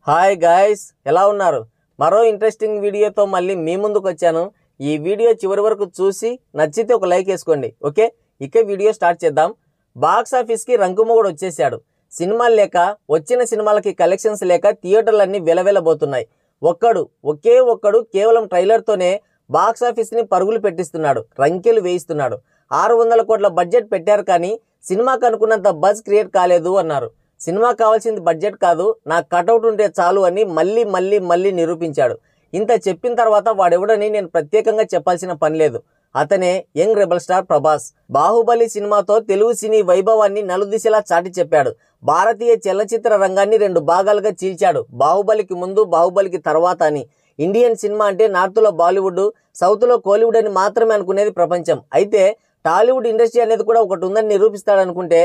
Hi guys, ఎలా ఉన్నారు? మరో ఇంట్రెస్టింగ్ వీడియోతో మళ్ళీ మీ ముందుకు వచ్చాను. ఈ వీడియో చివరి వరకు చూసి నచ్చితే ఒక లైక్ వేసుకోండి. ఓకే, ఇక వీడియో స్టార్ట్ చేద్దాం. బాక్స్ ఆఫీస్కి రంకుమొగుడు వచ్చేసాడు. సినిమాలు లేక, వచ్చిన సినిమాలకి కలెక్షన్స్ లేక థియేటర్లన్నీ వెలవెలబోతున్నాయి. ఒకే ఒక్కడు కేవలం ట్రైలర్తోనే బాక్స్ ఆఫీస్ని పరుగులు పెట్టిస్తున్నాడు, రంకెలు వేయిస్తున్నాడు. 600 కోట్ల బడ్జెట్ పెట్టారు, కానీ సినిమాకు అనుకున్నంత బజ్ క్రియేట్ కాలేదు అన్నారు. సినిమా కావాల్సింది బడ్జెట్ కాదు, నాకు కటౌట్ ఉంటే చాలు అని మళ్ళీ నిరూపించాడు. ఇంత చెప్పిన తర్వాత వాడెవడని నేను ప్రత్యేకంగా చెప్పాల్సిన పని లేదు. అతనే young rebel star Prabhas. Baahubali సినిమాతో తెలుగు సినీ వైభవాన్ని నలుదిశలా చాటి చెప్పాడు. భారతీయ చలనచిత్ర రంగాన్ని 2 భాగాలుగా చీల్చాడు. బాహుబలికి ముందు, బాహుబలికి తర్వాత అని. ఇండియన్ సినిమా అంటే నార్త్లో బాలీవుడ్, సౌత్లో కోలీవుడ్ అని మాత్రమే అనుకునేది ప్రపంచం. అయితే టాలీవుడ్ ఇండస్ట్రీ అనేది కూడా ఒకటి ఉందని నిరూపిస్తాడు అనుకుంటే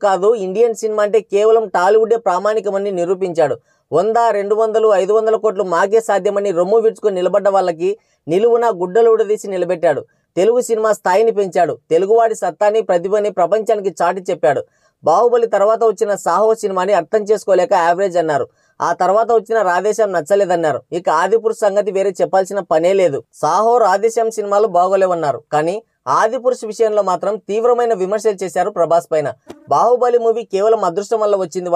కాదు, ఇండియన్ సినిమా అంటే కేవలం టాలీవుడే ప్రామాణికమని నిరూపించాడు. 100, 200, 500 కోట్లు మాకే సాధ్యమని రొమ్ము విడుచుకొని నిలబడ్డ వాళ్ళకి నిలువున గుడ్డలు ఊడదీసి నిలబెట్టాడు. తెలుగు సినిమా స్థాయిని పెంచాడు. తెలుగువాడి సత్తాని, ప్రతిభని ప్రపంచానికి చాటి చెప్పాడు. బాహుబలి తర్వాత వచ్చిన సాహో సినిమాని అర్థం చేసుకోలేక యావరేజ్ అన్నారు. ఆ తర్వాత వచ్చిన రాధేశ్యాం నచ్చలేదన్నారు. ఇక ఆదిపురుష్ సంగతి వేరే చెప్పాల్సిన పనే లేదు. సాహో, రాధేశ్యాం సినిమాలు బాగోలేవన్నారు, కానీ ఆదిపురుష్ విషయంలో మాత్రం తీవ్రమైన విమర్శలు చేశారు ప్రభాస్ పైన. బాహుబలి మూవీ కేవలం అదృష్టం వల్ల వచ్చింది,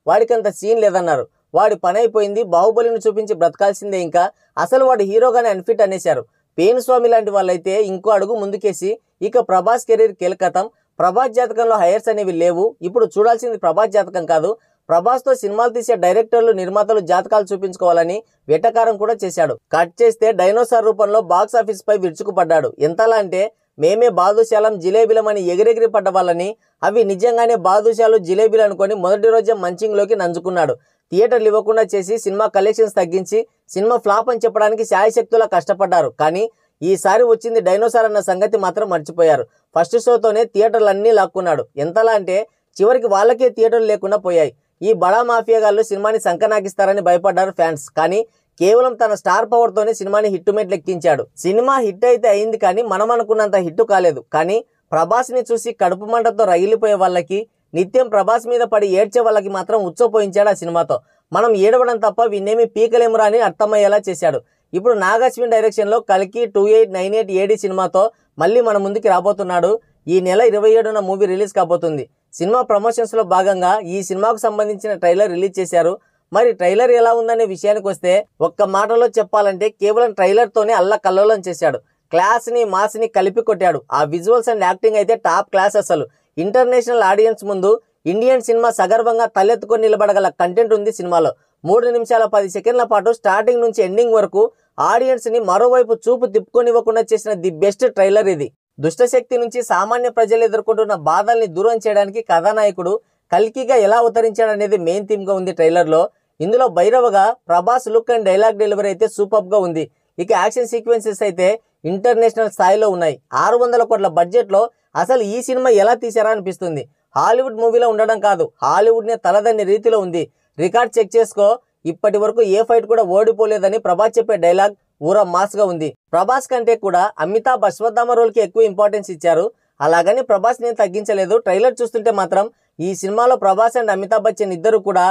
వాడికి అంత సీన్ లేదన్నారు. వాడి పని అయిపోయింది, బాహుబలిని చూపించి బ్రతకాల్సిందే, ఇంకా అసలు వాడు హీరోగానే అన్ఫిట్ అనేశారు. పేనుస్వామి లాంటి వాళ్ళైతే ఇంకో అడుగు ముందుకేసి ఇక ప్రభాస్ కెరీర్ కీలకతం. ప్రభాస్ జాతకంలో హైయర్స్ అనేవి లేవు. ఇప్పుడు చూడాల్సింది ప్రభాస్ జాతకం కాదు, ప్రభాస్తో సినిమాలు తీసే డైరెక్టర్లు, నిర్మాతలు జాతకాలు చూపించుకోవాలని వెటకారం కూడా చేశాడు. కట్ చేస్తే డైనోసార్ రూపంలో బాక్స్ ఆఫీస్ పై విరుచుకుపడ్డాడు. ఎంతలా అంటే మేమే బాదుశాలం, జిలేబీలం అని ఎగిరెగిరి పడ్డ వాళ్ళని అవి నిజంగానే బాదుశాలు, జిలేబీలు అనుకొని మొదటి రోజే మంచింగ్లోకి నంజుకున్నాడు. థియేటర్లు ఇవ్వకుండా చేసి సినిమా కలెక్షన్స్ తగ్గించి సినిమా ఫ్లాప్ అని చెప్పడానికి శాయశక్తులా కష్టపడ్డారు. కానీ ఈసారి వచ్చింది డైనోసార్ అన్న సంగతి మాత్రం మర్చిపోయారు. ఫస్ట్ షోతోనే థియేటర్లన్నీ లాక్కున్నాడు. ఎంతలా అంటే చివరికి వాళ్ళకే థియేటర్లు లేకుండా పోయాయి. ఈ బడా మాఫియా గాళ్ళు సినిమాని సంకనాకిస్తారని భయపడ్డారు ఫ్యాన్స్. కానీ కేవలం తన స్టార్ పవర్ తోనే సినిమాని హిట్ మెట్లు ఎక్కించాడు. సినిమా హిట్ అయితే అయింది, కానీ మనం అనుకున్నంత హిట్ కాలేదు. కానీ ప్రభాస్ని చూసి కడుపు మంటతో రగిలిపోయే వాళ్ళకి, నిత్యం ప్రభాస్ మీద పడి ఏడ్చే వాళ్ళకి మాత్రం ఉచ్చపోయించాడు ఆ సినిమాతో. మనం ఏడవడం తప్ప విన్నేమి పీకలేమురా అని అర్థమయ్యేలా చేశాడు. ఇప్పుడు నాగాశ్విన్ డైరెక్షన్లో కల్కి 2898 AD సినిమాతో మళ్ళీ మన ముందుకి రాబోతున్నాడు. ఈ నెల 27న మూవీ రిలీజ్ కాబోతుంది. సినిమా ప్రమోషన్స్లో భాగంగా ఈ సినిమాకు సంబంధించిన ట్రైలర్ రిలీజ్ చేశారు. మరి ట్రైలర్ ఎలా ఉందనే విషయానికి వస్తే ఒక్క మాటలో చెప్పాలంటే కేవలం ట్రైలర్తోనే అల్లకల్లోలం చేశాడు. క్లాస్ని, మాస్ని కలిపి కొట్టాడు. ఆ విజువల్స్ అండ్ యాక్టింగ్ అయితే టాప్ క్లాస్. అసలు ఇంటర్నేషనల్ ఆడియన్స్ ముందు ఇండియన్ సినిమా సగర్వంగా తలెత్తుకొని నిలబడగల కంటెంట్ ఉంది సినిమాలో. 3 నిమిషాల 10 సెకండ్ల పాటు స్టార్టింగ్ నుంచి ఎండింగ్ వరకు ఆడియన్స్ని మరోవైపు చూపు తిప్పుకొనివ్వకుండా చేసిన ది బెస్ట్ ట్రైలర్ ఇది. దుష్టశక్తి నుంచి సామాన్య ప్రజలు ఎదుర్కొంటున్న బాధల్ని దూరం చేయడానికి కథానాయకుడు కల్కిగా ఎలా అవతరించాడనేది మెయిన్ థీమ్గా ఉంది ట్రైలర్లో. ఇందులో భైరవగా Prabhas look and dialogue delivery అయితే సూపర్గా ఉంది. ఇక యాక్షన్ సీక్వెన్సెస్ అయితే ఇంటర్నేషనల్ స్థాయిలో ఉన్నాయి. 600 కోట్ల బడ్జెట్లో అసలు ఈ సినిమా ఎలా తీశారా అనిపిస్తుంది. హాలీవుడ్ మూవీలో ఉండడం కాదు, హాలీవుడ్నే తలదన్ని రీతిలో ఉంది. రికార్డ్ చెక్ చేసుకో, ఇప్పటి వరకు ఏ ఫైట్ కూడా ఓడిపోలేదని ప్రభాస్ చెప్పే డైలాగ్ ఊరా మాస్గా ఉంది. ప్రభాస్ కంటే కూడా అమితాబ్ అశ్వత్థామ రోల్కి ఎక్కువ ఇంపార్టెన్స్ ఇచ్చారు. అలాగని ప్రభాస్ నేను తగ్గించలేదు. ట్రైలర్ చూస్తుంటే మాత్రం ఈ సినిమాలో ప్రభాస్ అండ్ అమితాబ్ బచ్చన్ ఇద్దరు కూడా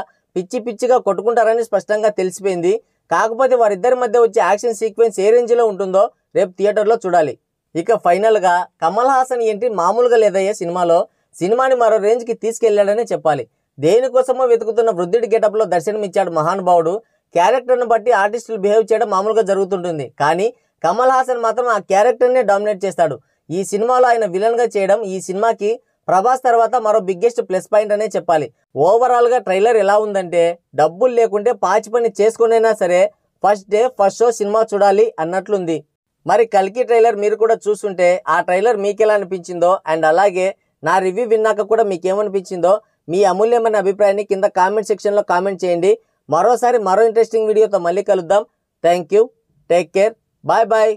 పిచ్చిగా కొట్టుకుంటారని స్పష్టంగా తెలిసిపోయింది. కాకపోతే వారిద్దరి మధ్య వచ్చే యాక్షన్ సీక్వెన్స్ ఏ రేంజ్లో ఉంటుందో రేపు థియేటర్లో చూడాలి. ఇక ఫైనల్గా కమల్ హాసన్ ఎంట్రీ మామూలుగా లేదయ్యే సినిమాలో. సినిమాని మరో రేంజ్కి తీసుకెళ్లాడనే చెప్పాలి. దేనికోసమో వెతుకుతున్న వృద్ధుడి గెటప్లో దర్శనమిచ్చాడు మహానుభావుడు. క్యారెక్టర్ను బట్టి ఆర్టిస్టులు బిహేవ్ చేయడం మామూలుగా జరుగుతుంటుంది, కానీ కమల్ హాసన్ మాత్రం ఆ క్యారెక్టర్నే డామినేట్ చేస్తాడు. ఈ సినిమాలో ఆయన విలన్గా చేయడం ఈ సినిమాకి ప్రభాస్ తర్వాత మరో బిగ్గెస్ట్ ప్లస్ పాయింట్ అనే చెప్పాలి. ఓవరాల్గా ట్రైలర్ ఎలా ఉందంటే డబ్బులు లేకుంటే పాచి పని చేసుకునైనా సరే first day first show cinema చూడాలి అన్నట్లుంది. మరి కల్కి ట్రైలర్ మీరు కూడా చూస్తుంటే ఆ ట్రైలర్ మీకు ఎలా అనిపించిందో, అండ్ అలాగే నా రివ్యూ విన్నాక కూడా మీకేమనిపించిందో మీ అమూల్యమైన అభిప్రాయాన్ని కింద కామెంట్ సెక్షన్లో కామెంట్ చేయండి. మరోసారి మరో ఇంట్రెస్టింగ్ వీడియోతో మళ్ళీ కలుద్దాం. Thank you, take care, bye bye.